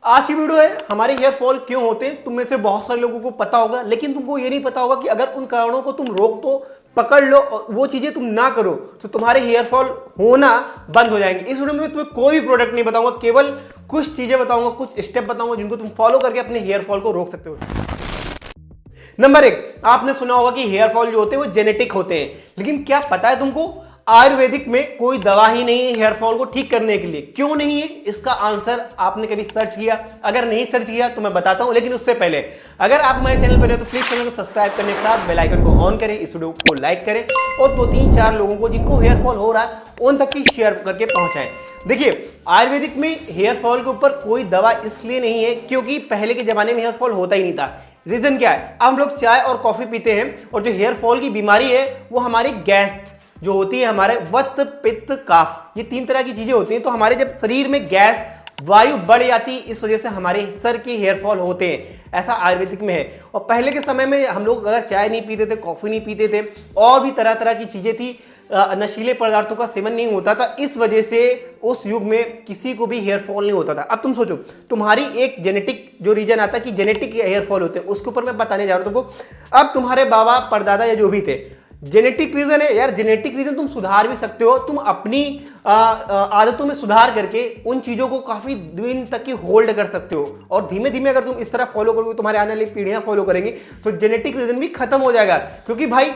आज की वीडियो है हमारे हेयर फॉल क्यों होते हैं। तुम में से बहुत सारे लोगों को पता होगा, लेकिन तुमको ये नहीं पता होगा कि अगर उन कारणों को तुम रोक दो, पकड़ लो और वो चीजें तुम ना करो तो तुम्हारे हेयर फॉल होना बंद हो जाएंगे। इस वीडियो में तुम्हें कोई भी प्रोडक्ट नहीं बताऊंगा, केवल कुछ चीजें बताऊंगा, कुछ स्टेप बताऊंगा जिनको तुम फॉलो करके अपने हेयर फॉल को रोक सकते हो। नंबर 1, आपने सुना होगा कि हेयर फॉल जो होते हैं वो जेनेटिक होते हैं, लेकिन क्या पता है तुमको आयुर्वेदिक में कोई दवा ही नहीं है हेयर फॉल को ठीक करने के लिए। क्यों नहीं है, इसका आंसर आपने कभी सर्च किया? अगर नहीं सर्च किया तो मैं बताता हूं, लेकिन उससे पहले अगर आप हमारे चैनल पर नए तो प्लीज चैनल को सब्सक्राइब करने के साथ बेल आइकन को ऑन करें, इस वीडियो को लाइक करें और 2-3-4 लोगों को जिनको हेयर फॉल हो रहा है उन तक की शेयर करके पहुंचाएं। देखिए, आयुर्वेदिक में हेयर फॉल के ऊपर कोई दवा इसलिए नहीं है क्योंकि पहले के जमाने में हेयर फॉल होता ही नहीं था। रीजन क्या है? अब हम लोग चाय और कॉफी पीते हैं और जो हेयर फॉल की बीमारी है वो हमारी गैस जो होती है, हमारे वत्त पित्त काफ, ये 3 तरह की चीजें होती हैं। तो हमारे जब शरीर में गैस वायु बढ़ जाती है, इस वजह से हमारे सर के हेयर फॉल होते हैं, ऐसा आयुर्वेदिक में है। और पहले के समय में हम लोग अगर चाय नहीं पीते थे, कॉफी नहीं पीते थे और भी तरह तरह की चीजें थी, नशीले पदार्थों का सेवन नहीं होता था, इस वजह से उस युग में किसी को भी हेयर फॉल नहीं होता था। अब तुम सोचो, तुम्हारी एक जेनेटिक जो रीजन आता है कि जेनेटिक हेयर फॉल होते हैं, उसके ऊपर मैं बताने जा रहा हूं तुमको। अब तुम्हारे बाबा परदादा या जो भी थे, जेनेटिक रीजन है यार, जेनेटिक रीजन तुम सुधार भी सकते हो। तुम अपनी आदतों में सुधार करके उन चीजों को काफी दिन तक की होल्ड कर सकते हो और धीमे धीमे अगर तुम इस तरह फॉलो करोगे, तुम्हारे आने वाली पीढ़ियां फॉलो करेंगी तो जेनेटिक रीजन भी खत्म हो जाएगा। क्योंकि भाई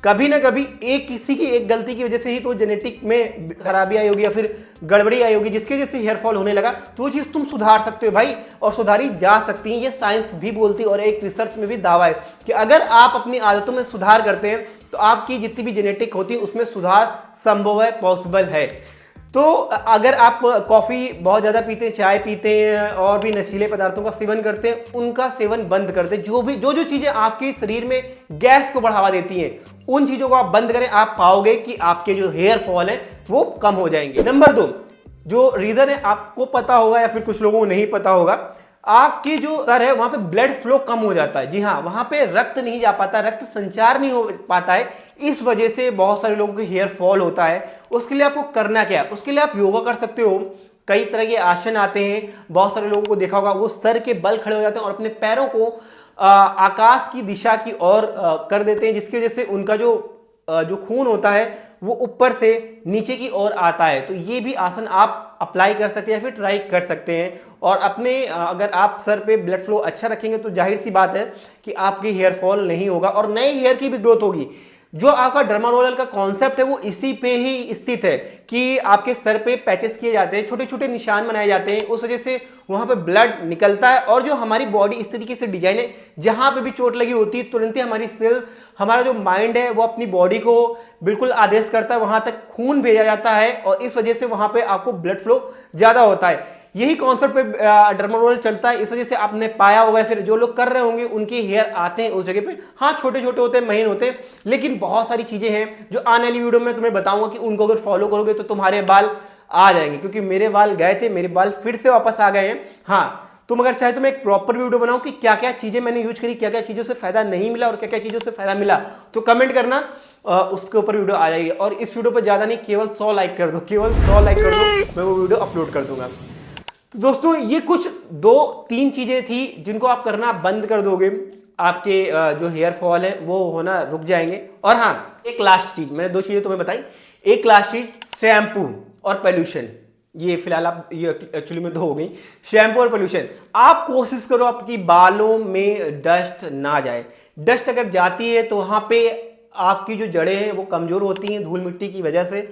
कभी ना कभी किसी की एक गलती की वजह से ही तो जेनेटिक में खराबी आई होगी या फिर गड़बड़ी आई होगी जिसकी वजह से हेयर फॉल होने लगा। तो वो चीज तुम सुधार सकते हो भाई, और सुधारी जा सकती है। ये साइंस भी बोलती है और एक रिसर्च में भी दावा है कि अगर आप अपनी आदतों में सुधार करते हैं तो आपकी जितनी भी जेनेटिक होती है उसमें सुधार संभव है, पॉसिबल है। तो अगर आप कॉफ़ी बहुत ज़्यादा पीते हैं, चाय पीते हैं और भी नशीले पदार्थों का सेवन करते हैं, उनका सेवन बंद कर दें। जो चीज़ें आपके शरीर में गैस को बढ़ावा देती हैं उन चीज़ों को आप बंद करें, आप पाओगे कि आपके जो हेयर फॉल है वो कम हो जाएंगे। नंबर 2, जो रीज़न है आपको पता होगा या फिर कुछ लोगों को नहीं पता होगा, आपकी जो सर है वहां पे ब्लड फ्लो कम हो जाता है। जी हाँ, वहां पे रक्त नहीं जा पाता, रक्त संचार नहीं हो पाता है, इस वजह से बहुत सारे लोगों को हेयर फॉल होता है। उसके लिए आपको करना क्या है? उसके लिए आप योगा कर सकते हो, कई तरह के आसन आते हैं। बहुत सारे लोगों को देखा होगा वो सर के बल खड़े हो जाते हैं और अपने पैरों को आकाश की दिशा की ओर कर देते हैं, जिसकी वजह से उनका जो खून होता है वो ऊपर से नीचे की ओर आता है। तो ये भी आसन आप अप्लाई कर सकते हैं या फिर ट्राई कर सकते हैं। और अपने अगर आप सर पे ब्लड फ्लो अच्छा रखेंगे तो जाहिर सी बात है कि आपकी हेयर फॉल नहीं होगा और नए हेयर की भी ग्रोथ होगी। जो आपका डर्मारोलर का कॉन्सेप्ट है वो इसी पे ही स्थित है कि आपके सर पे पैचेस किए जाते हैं, छोटे छोटे निशान बनाए जाते हैं, उस वजह से वहां पे ब्लड निकलता है। और जो हमारी बॉडी इस तरीके से डिजाइन है, जहां पे भी चोट लगी होती है तुरंत ही हमारी सेल, हमारा जो माइंड है वो अपनी बॉडी को बिल्कुल आदेश करता है, वहां तक खून भेजा जाता है और इस वजह से वहां पे आपको ब्लड फ्लो ज्यादा होता है। यही कॉन्सेप्ट पे डर्मारोलर चलता है, इस वजह से आपने पाया होगा, फिर जो लोग कर रहे होंगे उनके हेयर आते हैं उस जगह पे। हाँ, छोटे छोटे होते हैं, महीन होते हैं, लेकिन बहुत सारी चीजें हैं जो आने वाली वीडियो में तुम्हें बताऊंगा कि उनको अगर फॉलो करोगे तो तुम्हारे बाल आ जाएंगे। क्योंकि मेरे बाल गए थे, मेरे बाल फिर से वापस आ गए हैं। हाँ, तुम अगर चाहे तो मैं एक प्रॉपर वीडियो बनाऊं कि क्या क्या चीजें मैंने यूज करी, क्या क्या चीजों से फायदा नहीं मिला और क्या क्या चीजों से फायदा मिला, तो कमेंट करना, उसके ऊपर वीडियो आ जाएगी। और इस वीडियो पर ज्यादा नहीं, केवल 100 लाइक कर दो, केवल 100 लाइक कर दो, मैं वो वीडियो अपलोड कर दूंगा। तो दोस्तों, ये कुछ 2-3 चीजें थी जिनको आप करना बंद कर दोगे, आपके जो हेयर फॉल है वो होना रुक जाएंगे। और हाँ, एक लास्ट चीज, मैंने 2 चीजें तुम्हें बताई, एक लास्ट चीज शैम्पू और पोल्यूशन। ये फिलहाल आप, ये एक्चुअली में 2 हो गई, शैम्पू और पोल्यूशन। आप कोशिश करो आपकी बालों में डस्ट ना जाए। डस्ट अगर जाती है तो वहां पे आपकी जो जड़ें हैं वो कमजोर होती हैं धूल मिट्टी की वजह से।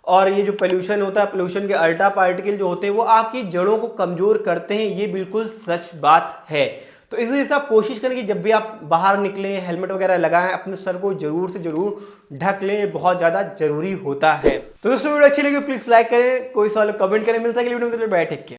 और ये जो पोल्यूशन होता है, पोल्यूशन के अल्ट्रा पार्टिकल जो होते हैं वो आपकी जड़ों को कमजोर करते हैं, ये बिल्कुल सच बात है। तो इस वजह से आप कोशिश करें कि जब भी आप बाहर निकलें, हेलमेट वगैरह लगाएं, अपने सर को जरूर से जरूर ढक लें, बहुत ज्यादा जरूरी होता है। तो दोस्तों, वीडियो अच्छी लगी प्लीज लाइक करें, कोई सवाल कमेंट करें। मिलता है अगली वीडियो में, बाय, टेक केयर।